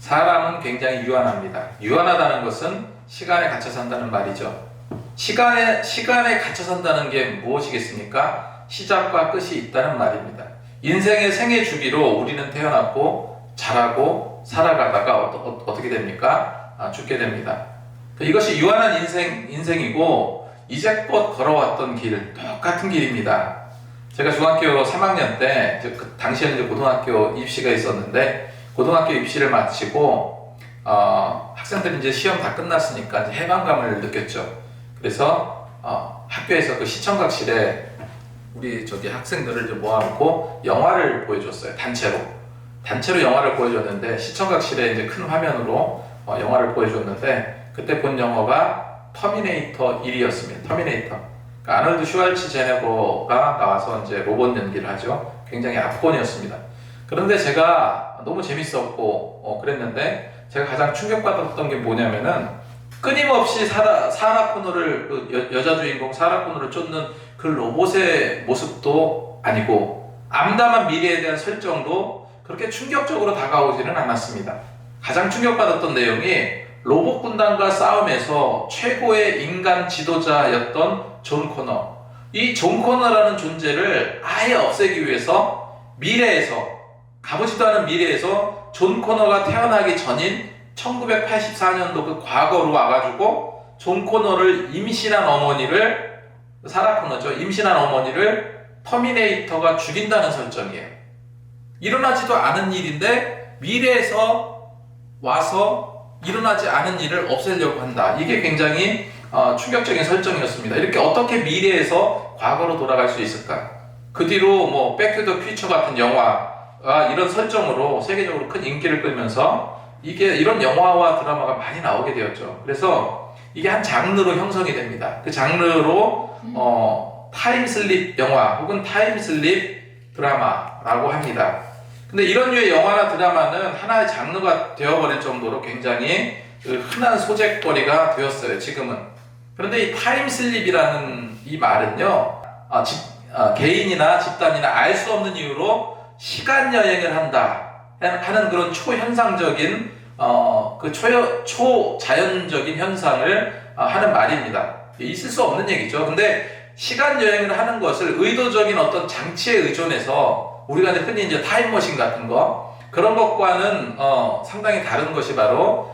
사람은 굉장히 유한합니다. 유한하다는 것은 시간에 갇혀 산다는 말이죠. 시간에 갇혀 산다는 게 무엇이겠습니까? 시작과 끝이 있다는 말입니다. 인생의 생애 주기로 우리는 태어났고 자라고 살아가다가 어떻게 됩니까? 죽게 됩니다. 이것이 유한한 인생이고 이제껏 걸어왔던 길, 똑같은 길입니다. 제가 중학교 3학년 때, 그 당시에는 이제 고등학교 입시가 있었는데, 고등학교 입시를 마치고, 학생들이 이제 시험 다 끝났으니까 이제 해방감을 느꼈죠. 그래서, 학교에서 그 시청각실에 우리 학생들을 좀 모아놓고 영화를 보여줬어요. 단체로 영화를 보여줬는데, 시청각실에 이제 큰 화면으로 영화를 보여줬는데, 그때 본 영화가 터미네이터 1이었습니다. 터미네이터. 그러니까 아놀드 슈왈츠제네거가 나와서 이제 로봇 연기를 하죠. 굉장히 압권이었습니다. 그런데 제가 너무 재밌었고 그랬는데 제가 가장 충격받았던 게 뭐냐면은 끊임없이 사라 코너를 여자 주인공 사라 코너를 쫓는 그 로봇의 모습도 아니고 암담한 미래에 대한 설정도 그렇게 충격적으로 다가오지는 않았습니다. 가장 충격받았던 내용이 로봇 군단과 싸움에서 최고의 인간 지도자였던 존 코너. 이 존 코너라는 존재를 아예 없애기 위해서 가보지도 않은 미래에서 존 코너가 태어나기 전인 1984년도 그 과거로 와가지고 존 코너를 임신한 어머니를, 사라 코너죠. 임신한 어머니를 터미네이터가 죽인다는 설정이에요. 일어나지도 않은 일인데 미래에서 와서 일어나지 않은 일을 없애려고 한다. 이게 굉장히 충격적인 설정이었습니다. 이렇게 어떻게 미래에서 과거로 돌아갈 수 있을까? 그 뒤로 뭐 백투더 퓨처 같은 영화가 이런 설정으로 세계적으로 큰 인기를 끌면서 이런 영화와 드라마가 많이 나오게 되었죠. 그래서 이게 한 장르로 형성이 됩니다. 그 장르로 타임슬립 영화 혹은 타임슬립 드라마라고 합니다. 근데 이런 류의 영화나 드라마는 하나의 장르가 되어버릴 정도로 굉장히 흔한 소재거리가 되었어요, 지금은. 그런데 이 타임슬립이라는 이 말은요, 개인이나 집단이나 알 수 없는 이유로 시간여행을 한다 하는 그런 초현상적인, 초자연적인 현상을 하는 말입니다. 있을 수 없는 얘기죠. 근데 시간여행을 하는 것을 의도적인 어떤 장치에 의존해서 우리가 흔히 이제 타임머신 같은 거, 그런 것과는 상당히 다른 것이 바로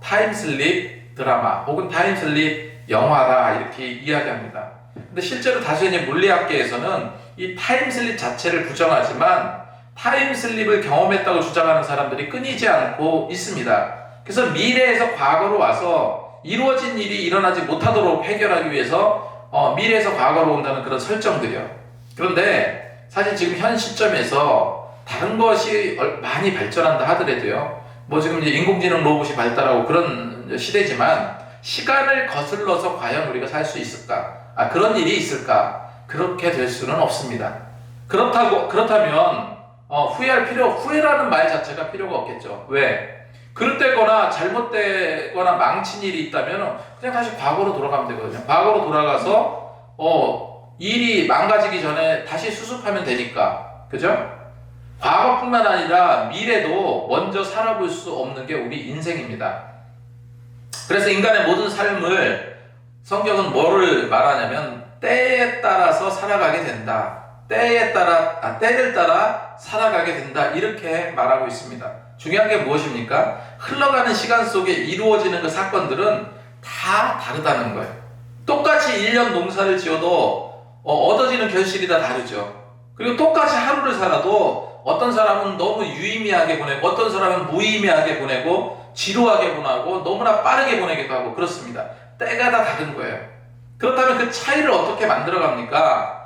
타임슬립 드라마 혹은 타임슬립 영화다, 이렇게 이야기합니다. 근데 실제로 다수의 물리학계에서는 이 타임슬립 자체를 부정하지만 타임슬립을 경험했다고 주장하는 사람들이 끊이지 않고 있습니다. 그래서 미래에서 과거로 와서 이루어진 일이 일어나지 못하도록 해결하기 위해서 미래에서 과거로 온다는 그런 설정들이요. 그런데 사실 지금 현 시점에서 다른 것이 많이 발전한다 하더라도요, 뭐 지금 이제 인공지능 로봇이 발달하고 그런 시대지만 시간을 거슬러서 과연 우리가 살 수 있을까? 그런 일이 있을까? 그렇게 될 수는 없습니다. 그렇다면 후회라는 말 자체가 필요가 없겠죠. 왜? 그릇되거나 잘못되거나 망친 일이 있다면 그냥 다시 과거로 돌아가면 되거든요. 과거로 돌아가서 일이 망가지기 전에 다시 수습하면 되니까. 그죠? 과거뿐만 아니라 미래도 먼저 살아볼 수 없는 게 우리 인생입니다. 그래서 인간의 모든 삶을 성경은 뭐를 말하냐면 때에 따라서 살아가게 된다. 때를 따라 살아가게 된다. 이렇게 말하고 있습니다. 중요한 게 무엇입니까? 흘러가는 시간 속에 이루어지는 그 사건들은 다 다르다는 거예요. 똑같이 1년 농사를 지어도 얻어지는 결실이 다 다르죠. 그리고 똑같이 하루를 살아도 어떤 사람은 너무 유의미하게 보내고 어떤 사람은 무의미하게 보내고 지루하게 보내고 너무나 빠르게 보내기도 하고 그렇습니다. 때가 다 다른 거예요. 그렇다면 그 차이를 어떻게 만들어갑니까?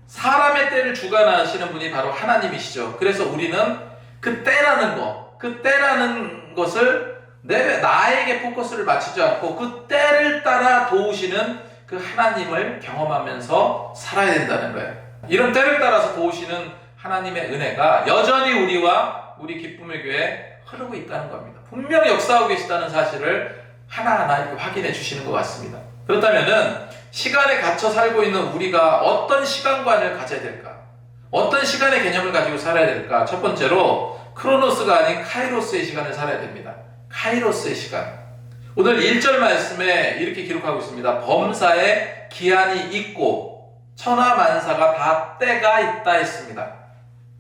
사람의 때를 주관하시는 분이 바로 하나님이시죠. 그래서 우리는 그 때라는 것을 나에게 포커스를 맞추지 않고 그 때를 따라 도우시는 그 하나님을 경험하면서 살아야 된다는 거예요. 이런 때를 따라서 도우시는 하나님의 은혜가 여전히 우리와 우리 기쁨의 교회에 흐르고 있다는 겁니다. 분명히 역사하고 계시다는 사실을 하나하나 이렇게 확인해 주시는 것 같습니다. 그렇다면은 시간에 갇혀 살고 있는 우리가 어떤 시간관을 가져야 될까? 어떤 시간의 개념을 가지고 살아야 될까? 첫 번째로 크로노스가 아닌 카이로스의 시간을 살아야 됩니다. 카이로스의 시간. 오늘 1절 말씀에 이렇게 기록하고 있습니다. 범사에 기한이 있고 천하만사가 다 때가 있다 했습니다.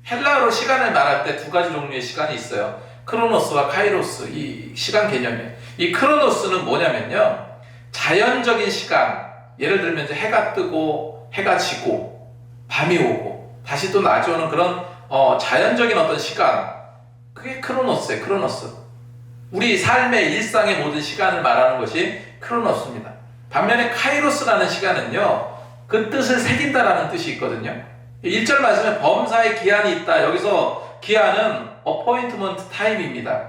헬라어로 시간을 말할 때 두 가지 종류의 시간이 있어요. 크로노스와 카이로스, 이 시간 개념이에요. 이 크로노스는 뭐냐면요, 자연적인 시간, 예를 들면 이제 해가 뜨고 해가 지고 밤이 오고 다시 또 낮이 오는 그런 자연적인 어떤 시간, 그게 크로노스예요. 크로노스. 우리 삶의 일상의 모든 시간을 말하는 것이 크로노스입니다. 반면에 카이로스라는 시간은요, 그 뜻을 새긴다라는 뜻이 있거든요. 1절 말씀에 범사에 기한이 있다. 여기서 기한은 appointment time입니다.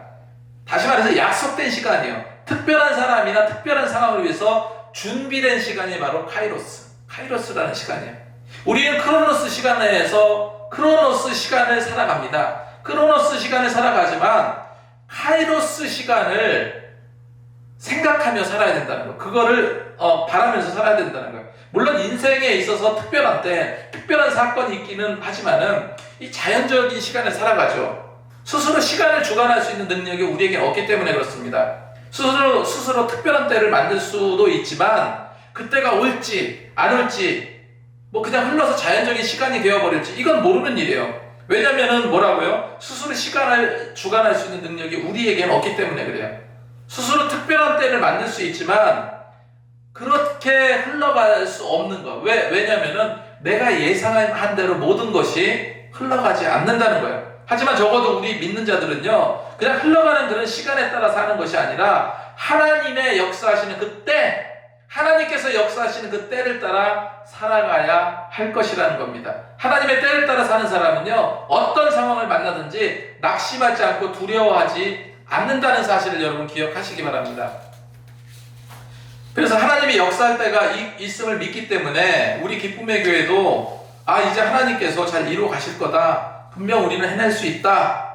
다시 말해서 약속된 시간이에요. 특별한 사람이나 특별한 상황을 위해서 준비된 시간이 바로 카이로스라는 시간이에요. 우리는 크로노스 시간 내에서 크로노스 시간을 살아갑니다. 크로노스 시간을 살아가지만 카이로스 시간을 생각하며 살아야 된다는 거, 그거를 바라면서 살아야 된다는 거예요. 물론 인생에 있어서 특별한 때 특별한 사건이 있기는 하지만은 이 자연적인 시간을 살아가죠. 스스로 시간을 주관할 수 있는 능력이 우리에게 없기 때문에 그렇습니다. 스스로 특별한 때를 만들 수도 있지만 그때가 올지 안 올지 뭐 그냥 흘러서 자연적인 시간이 되어버릴지 이건 모르는 일이에요. 왜냐면은 뭐라고요? 스스로 시간을 주관할 수 있는 능력이 우리에게는 없기 때문에 그래요. 스스로 특별한 때를 만들 수 있지만 그렇게 흘러갈 수 없는 거. 왜냐면은 내가 예상한 대로 모든 것이 흘러가지 않는다는 거예요. 하지만 적어도 우리 믿는 자들은요, 그냥 흘러가는 그런 시간에 따라 사는 것이 아니라 하나님의 역사하시는 그때, 하나님께서 역사하시는 그 때를 따라 살아가야 할 것이라는 겁니다. 하나님의 때를 따라 사는 사람은요, 어떤 상황을 만나든지 낙심하지 않고 두려워하지 않는다는 사실을 여러분 기억하시기 바랍니다. 그래서 하나님이 역사할 때가 있음을 믿기 때문에 우리 기쁨의 교회도 이제 하나님께서 잘 이루어 가실 거다. 분명 우리는 해낼 수 있다.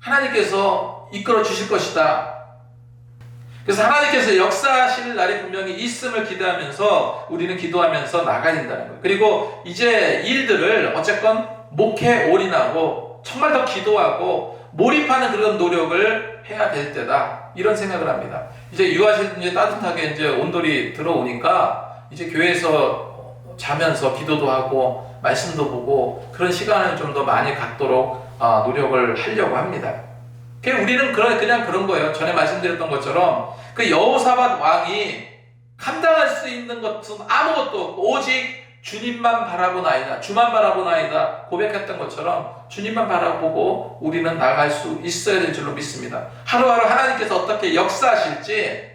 하나님께서 이끌어 주실 것이다. 그래서 하나님께서 역사하실 날이 분명히 있음을 기대하면서 우리는 기도하면서 나가야 된다는 거예요. 그리고 이제 일들을 어쨌건 목회에 올인하고 정말 더 기도하고 몰입하는 그런 노력을 해야 될 때다. 이런 생각을 합니다. 이제 유아실 이제 따뜻하게 이제 온돌이 들어오니까 이제 교회에서 자면서 기도도 하고 말씀도 보고 그런 시간을 좀 더 많이 갖도록 노력을 하려고 합니다. 우리는 그냥 그런 거예요. 전에 말씀드렸던 것처럼 그 여호사밧 왕이 감당할 수 있는 것은 아무것도 없고 오직 주님만 바라보나이다, 주만 바라보나이다 고백했던 것처럼 주님만 바라보고 우리는 나갈 수 있어야 될 줄로 믿습니다. 하루하루 하나님께서 어떻게 역사하실지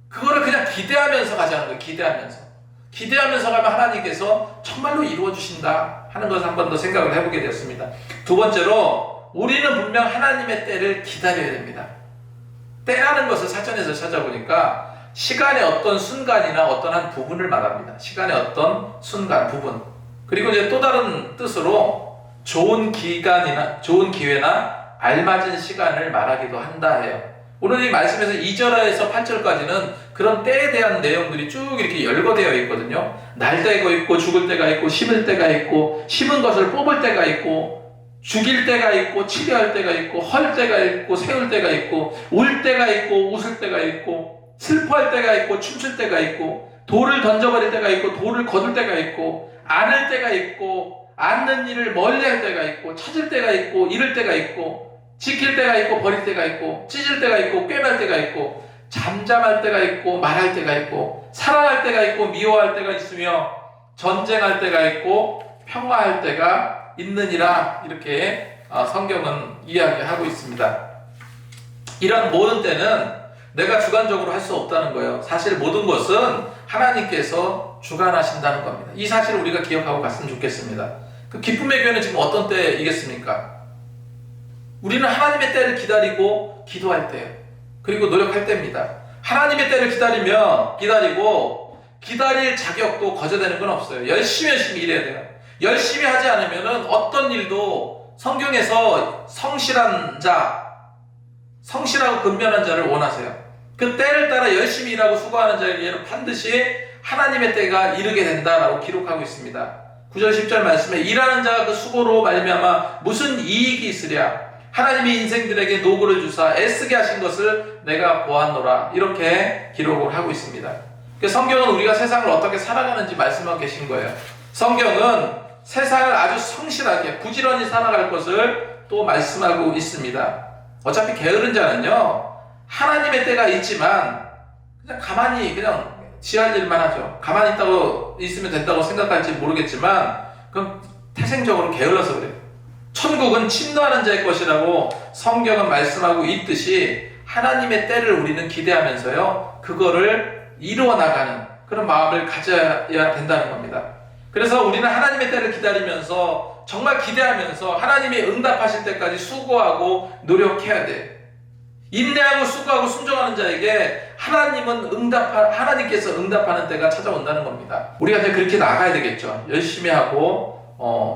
그거를 그냥 기대하면서 가자는 거예요. 기대하면서 가면 하나님께서 정말로 이루어 주신다 하는 것을 한 번 더 생각을 해보게 되었습니다. 두 번째로 우리는 분명 하나님의 때를 기다려야 됩니다. 때라는 것을 사전에서 찾아보니까 시간의 어떤 순간이나 어떤 한 부분을 말합니다. 시간의 어떤 순간, 부분. 그리고 이제 또 다른 뜻으로 좋은 기회나 알맞은 시간을 말하기도 한다 해요. 오늘 이 말씀에서 2절에서 8절까지는 그런 때에 대한 내용들이 쭉 이렇게 열거되어 있거든요. 날 때가 있고 죽을 때가 있고 심을 때가 있고 심은 것을 뽑을 때가 있고 죽일 때가 있고 치료할 때가 있고 헐 때가 있고 세울 때가 있고 울 때가 있고 웃을 때가 있고 슬퍼할 때가 있고 춤출 때가 있고 돌을 던져버릴 때가 있고 돌을 거둘 때가 있고 안을 때가 있고 안는 일을 멀리할 때가 있고 찾을 때가 있고 잃을 때가 있고 지킬 때가 있고 버릴 때가 있고 찢을 때가 있고 꿰맬 때가 있고 잠잠할 때가 있고 말할 때가 있고 사랑할 때가 있고 미워할 때가 있으며 전쟁할 때가 있고 평화할 때가 있느니라 이렇게 성경은 이야기하고 있습니다. 이런 모든 때는 내가 주관적으로 할 수 없다는 거예요. 사실 모든 것은 하나님께서 주관하신다는 겁니다. 이 사실을 우리가 기억하고 갔으면 좋겠습니다. 그 기쁨의 교회는 지금 어떤 때이겠습니까? 우리는 하나님의 때를 기다리고 기도할 때예요. 그리고 노력할 때입니다. 하나님의 때를 기다리고 기다릴 자격도 거저되는 건 없어요. 열심히 일해야 돼요. 열심히 하지 않으면 어떤 일도 성경에서 성실한 자, 성실하고 근면한 자를 원하세요. 그 때를 따라 열심히 일하고 수고하는 자에게는 반드시 하나님의 때가 이르게 된다라고 기록하고 있습니다. 9절 10절 말씀에 일하는 자가 그 수고로 말미암아 무슨 이익이 있으랴 하나님이 인생들에게 노고를 주사 애쓰게 하신 것을 내가 보았노라. 이렇게 기록을 하고 있습니다. 성경은 우리가 세상을 어떻게 살아가는지 말씀하고 계신 거예요. 성경은 세상을 아주 성실하게 부지런히 살아갈 것을 또 말씀하고 있습니다. 어차피 게으른 자는요, 하나님의 때가 있지만 그냥 가만히 그냥 지할 일만 하죠. 가만히 있으면 된다고 생각할지 모르겠지만 그건 태생적으로 게을러서 그래요. 천국은 침노하는 자의 것이라고 성경은 말씀하고 있듯이 하나님의 때를 우리는 기대하면서요, 그거를 이루어 나가는 그런 마음을 가져야 된다는 겁니다. 그래서 우리는 하나님의 때를 기다리면서 정말 기대하면서 하나님이 응답하실 때까지 수고하고 노력해야 돼. 인내하고 수고하고 순종하는 자에게 하나님께서 응답하는 때가 찾아온다는 겁니다. 우리가 이제 그렇게 나가야 되겠죠. 열심히 하고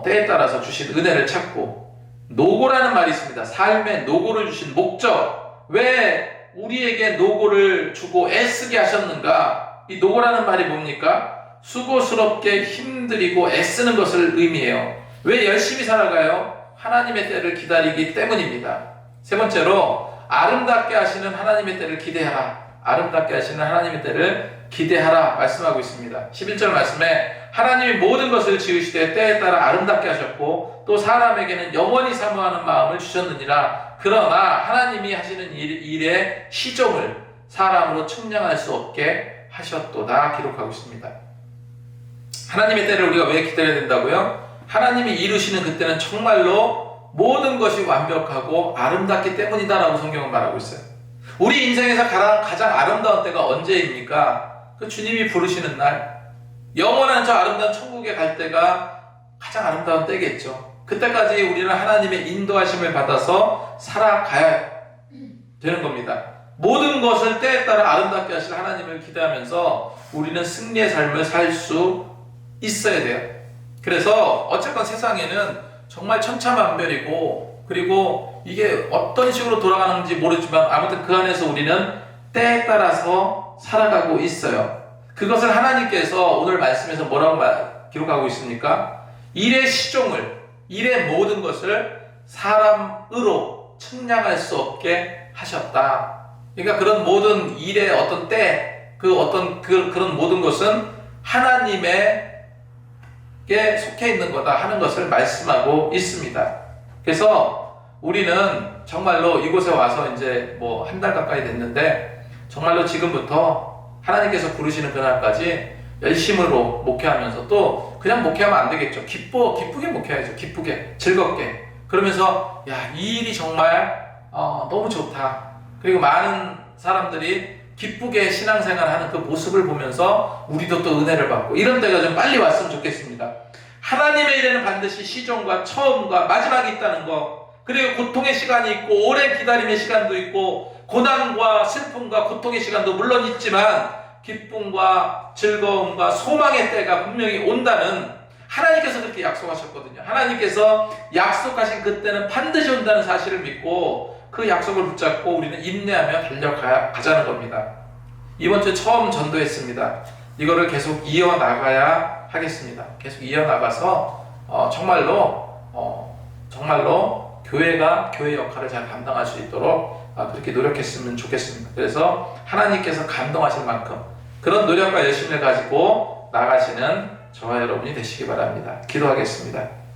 때에 따라서 주신 은혜를 찾고, 노고라는 말이 있습니다. 삶에 노고를 주신 목적, 왜 우리에게 노고를 주고 애쓰게 하셨는가? 이 노고라는 말이 뭡니까? 수고스럽게 힘들이고 애쓰는 것을 의미해요. 왜 열심히 살아가요? 하나님의 때를 기다리기 때문입니다. 세 번째로, 아름답게 하시는 하나님의 때를 기대하라. 아름답게 하시는 하나님의 때를 기대하라 말씀하고 있습니다. 11절 말씀에 하나님이 모든 것을 지으시되 때에 따라 아름답게 하셨고 또 사람에게는 영원히 사모하는 마음을 주셨느니라. 그러나 하나님이 하시는 일의 시종을 사람으로 측량할 수 없게 하셨도다 기록하고 있습니다. 하나님의 때를 우리가 왜 기다려야 된다고요? 하나님이 이루시는 그때는 정말로 모든 것이 완벽하고 아름답기 때문이다라고 성경은 말하고 있어요. 우리 인생에서 가장 아름다운 때가 언제입니까? 그 주님이 부르시는 날, 영원한 저 아름다운 천국에 갈 때가 가장 아름다운 때겠죠. 그때까지 우리는 하나님의 인도하심을 받아서 살아가야 되는 겁니다. 모든 것을 때에 따라 아름답게 하실 하나님을 기대하면서 우리는 승리의 삶을 살 수 있어야 돼요. 그래서 어쨌건 세상에는 정말 천차만별이고, 그리고 이게 어떤 식으로 돌아가는지 모르지만 아무튼 그 안에서 우리는 때에 따라서 살아가고 있어요. 그것을 하나님께서 오늘 말씀에서 뭐라고 기록하고 있습니까? 일의 시종을, 일의 모든 것을 사람으로 측량할 수 없게 하셨다. 그러니까 그런 모든 일의 어떤 때, 그런 모든 것은 하나님의 속해 있는 거다 하는 것을 말씀하고 있습니다. 그래서 우리는 정말로 이곳에 와서 이제 뭐 한 달 가까이 됐는데, 정말로 지금부터 하나님께서 부르시는 그날까지 열심으로 목회하면서, 또 그냥 목회하면 안 되겠죠. 기쁘게 목회해야죠. 기쁘게, 즐겁게. 그러면서 이 일이 정말 너무 좋다. 그리고 많은 사람들이 기쁘게 신앙생활하는 그 모습을 보면서 우리도 또 은혜를 받고, 이런 때가 좀 빨리 왔으면 좋겠습니다. 하나님의 일에는 반드시 시종과 처음과 마지막이 있다는 거, 그리고 고통의 시간이 있고 오랜 기다림의 시간도 있고 고난과 슬픔과 고통의 시간도 물론 있지만 기쁨과 즐거움과 소망의 때가 분명히 온다는, 하나님께서 그렇게 약속하셨거든요. 하나님께서 약속하신 그때는 반드시 온다는 사실을 믿고 그 약속을 붙잡고 우리는 인내하며 달려가자는 겁니다. 이번 주 처음 전도했습니다. 이거를 계속 이어나가야 하겠습니다. 계속 이어나가서 정말로 교회가 교회 역할을 잘 감당할 수 있도록 그렇게 노력했으면 좋겠습니다. 그래서 하나님께서 감동하실 만큼 그런 노력과 열심을 가지고 나가시는 저와 여러분이 되시기 바랍니다. 기도하겠습니다.